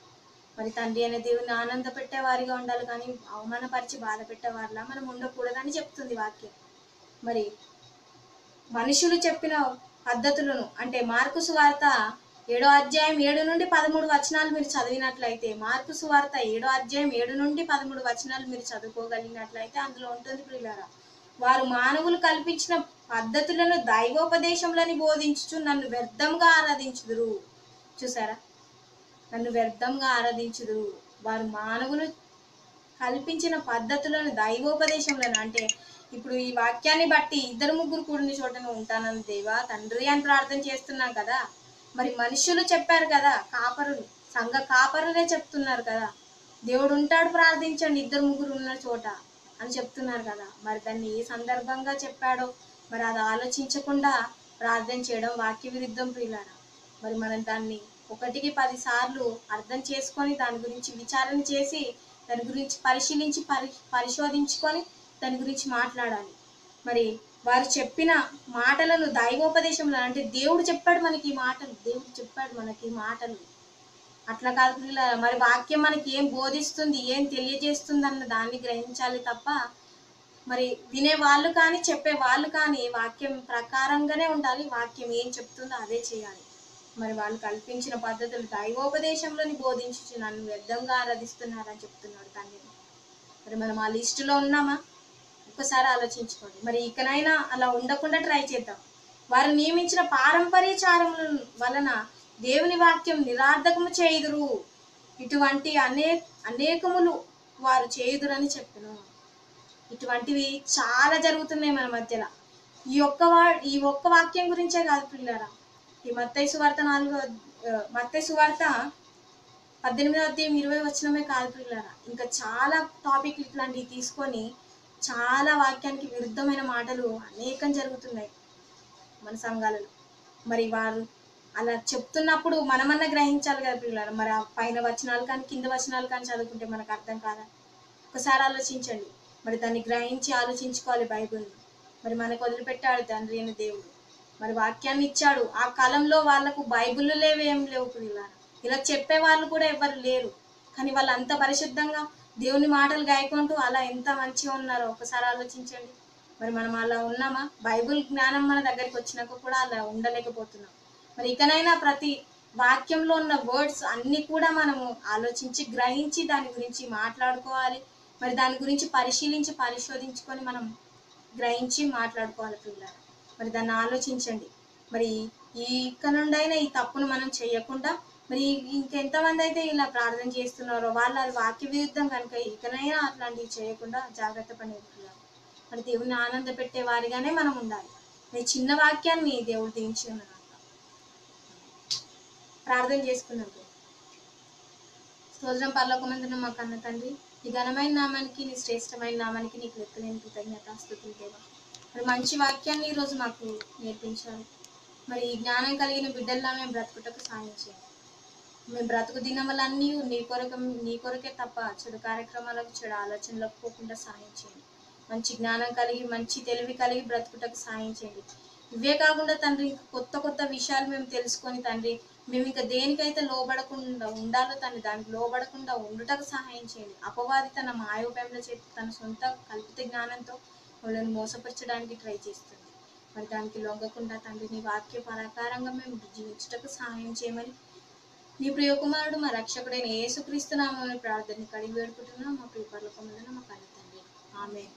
మరి తండ్రి అనే దేవుని ఆనంద పెట్టేవారిగా ఉండాలి, కానీ అవమానపరిచి బాధ పెట్టేవారిలా మనం ఉండకూడదని చెప్తుంది వాక్యం. మరి మనుషులు చెప్పిన పద్ధతులను అంటే మార్కు సువార్త 7వ అధ్యాయం 7 నుండి 13 వచనాలు మీరు చదివినట్లయితే, మార్కు సువార్త 7వ అధ్యాయం 7 నుండి 13 వచనాలు మీరు చదువుకోగలిగినట్లయితే అందులో ఉంటుంది ప్రియులారా, వారు మానవులు కల్పించిన పద్ధతులను దైవోపదేశంలోని బోధించుచు నన్ను వ్యర్థంగా ఆరాధించుదురు. చూసారా, నన్ను వ్యర్థంగా ఆరాధించుదురు. వారు మానవులు కల్పించిన పద్ధతులను దైవోపదేశంలోని, అంటే ఇప్పుడు ఈ వాక్యాన్ని బట్టి ఇద్దరు ముగ్గురు కూడిన చోటను ఉంటానని దేవా తండ్రి అని ప్రార్థన చేస్తున్నాం కదా. మరి మనుషులు చెప్పారు కదా, కాపరులు, సంఘ కాపరులే చెప్తున్నారు కదా, దేవుడు ఉంటాడు ప్రార్థించండి ఇద్దరు ముగ్గురు ఉన్న చోట అని చెప్తున్నారు కదా. మరి దాన్ని ఏ సందర్భంగా చెప్పాడో మరి అది ఆలోచించకుండా ప్రార్థన చేయడం వాక్య విరుద్ధం ప్రియులారా. మరి మనం దాన్ని 1కి 10 సార్లు అర్థం చేసుకొని దాని గురించి విచారణ చేసి దాని గురించి పరిశీలించి పరిశోధించుకొని దాని గురించి మాట్లాడాలి. మరి వారు చెప్పిన మాటలను దైవోపదేశంలో, అంటే దేవుడు చెప్పాడు మనకి ఈ మాటలు, దేవుడు చెప్పాడు మనకి ఈ మాటలు, అట్లా కాదు పిల్లలు. మరి వాక్యం మనకి ఏం బోధిస్తుంది, ఏం తెలియజేస్తుంది అన్న దాన్ని గ్రహించాలి తప్ప మరి వినే వాళ్ళు కానీ చెప్పే వాళ్ళు కానీ వాక్యం ప్రకారంగానే ఉండాలి. వాక్యం ఏం చెప్తుందో అదే చేయాలి. మరి వాళ్ళు కల్పించిన పద్ధతులు దైవోపదేశంలోని బోధించి నన్ను వ్యర్థంగా ఆరాధిస్తున్నారని చెప్తున్నాడు తండ్రి. మరి మనం ఆ లిస్టులో ఉన్నామా? ఒక్కసారి ఆలోచించుకోండి. మరి ఇకనైనా అలా ఉండకుండా ట్రై చేద్దాం. వారు నియమించిన పారంపర్యచారముల వలన దేవుని వాక్యం నిరార్థకము చేయుదురు. ఇటువంటి అనేకములు వారు చేయుదురని చెప్పాను. ఇటువంటివి చాలా జరుగుతున్నాయి మన మధ్యలో. ఈ ఒక్క వాక్యం గురించే కాదు పిల్లరా, ఈ మత్తయి సువార్త 18వ అధ్యాయం 20 వచనమే కాదు పిల్లరా, ఇంకా చాలా టాపిక్లు ఇట్లాంటివి తీసుకొని చాలా వాక్యానికి విరుద్ధమైన మాటలు అనేకం జరుగుతున్నాయి మన సంఘాలలో. మరి వారు అలా చెప్తున్నప్పుడు మనమన్నా గ్రహించాలి కదా పిల్లలు. మరి ఆ పైన వచనాలు కానీ కింద వచనాలు కానీ చదువుకుంటే మనకు అర్థం కాదా? ఒకసారి ఆలోచించండి. మరి దాన్ని గ్రహించి ఆలోచించుకోవాలి బైబిల్ని. మరి మనకు వదిలిపెట్టాడు తండ్రి అయిన దేవుడు, మరి వాక్యాన్ని ఇచ్చాడు. ఆ కాలంలో వాళ్ళకు బైబిల్ ఏం లేవు పిల్లలు, ఇలా చెప్పే వాళ్ళు కూడా ఎవరు లేరు. కానీ వాళ్ళు అంత పరిశుద్ధంగా దేవుని మాటలు గాయకుంటూ అలా ఎంత మంచిగా ఉన్నారో ఒకసారి ఆలోచించండి. మరి మనం అలా ఉన్నామా? బైబిల్ జ్ఞానం మన దగ్గరికి వచ్చినాక కూడా అలా ఉండలేకపోతున్నాం. మరి ఇకనైనా ప్రతి వాక్యంలో ఉన్న వర్డ్స్ అన్నీ కూడా మనము ఆలోచించి గ్రహించి దాని గురించి మాట్లాడుకోవాలి. మరి దాని గురించి పరిశీలించి పరిశోధించుకొని మనం గ్రహించి మాట్లాడుకోవాలి పిల్లలు. మరి దాన్ని ఆలోచించండి. మరి ఇక నుండైనా ఈ తప్పును మనం చేయకుండా, మరి ఇంకెంతమంది అయితే ఇలా ప్రార్థన చేస్తున్నారో వాళ్ళ వాక్య విరుద్ధం కనుక ఇకనైనా అట్లాంటివి చేయకుండా జాగ్రత్త పడేది పిల్లలు. మరి దేవుని ఆనంద పెట్టే వారిగానే మనం ఉండాలి. మరి చిన్న వాక్యాన్ని దేవుడు దించి ఉన్నాడు. ప్రార్థన చేసుకున్నాం. స్తోత్రం పరలోకమందున మా కన్న తండ్రి, నీ ఘనమైన నామానికి, నీ శ్రేష్టమైన నామానికి నీకు లెక్కలేని కృతజ్ఞతాస్తుతులు దేవా. మరి మంచి వాక్యాన్ని ఈరోజు మాకు నేర్పించారు. మరి ఈ జ్ఞానం కలిగిన బిడ్డల్లా మేము బ్రతుకుటకు సాయం చేయండి. మేము బ్రతుకు దినములన్నీ నీ కొరకే తప్ప చెడు కార్యక్రమాలకు, చెడు ఆలోచనలకు పోకుండా సాయం చేయండి. మంచి జ్ఞానం కలిగి, మంచి తెలివి కలిగి బ్రతుకుటకు సాయం చేయండి. ఇవే కాకుండా తండ్రి, ఇంకా కొత్త కొత్త విషయాలు మేము తెలుసుకొని తండ్రి, మేము ఇంకా దేనికైతే లోబడకుండా ఉండాలో తండ్రి, దానికి లోబడకుండా ఉండుటకు సహాయం చేయండి. అపవాది తన మాయోపంలో చేసి తన సొంత కల్పిత జ్ఞానంతో వాళ్ళని మోసపరచడానికి ట్రై చేస్తుంది. మరి దానికి లొంగకుండా తండ్రి, నీ వాక్య ప్రకారంగా మేము జీవించుటకు సహాయం చేయమని నీ ప్రియకుమారుడు మా రక్షకుడైన యేసుక్రీస్తు నామమున ప్రార్థన కడిగి వేడుకుంటున్నాం. మా ప్రియ పరలోకమందున మా కన్న తండ్రి. ఆమేన్.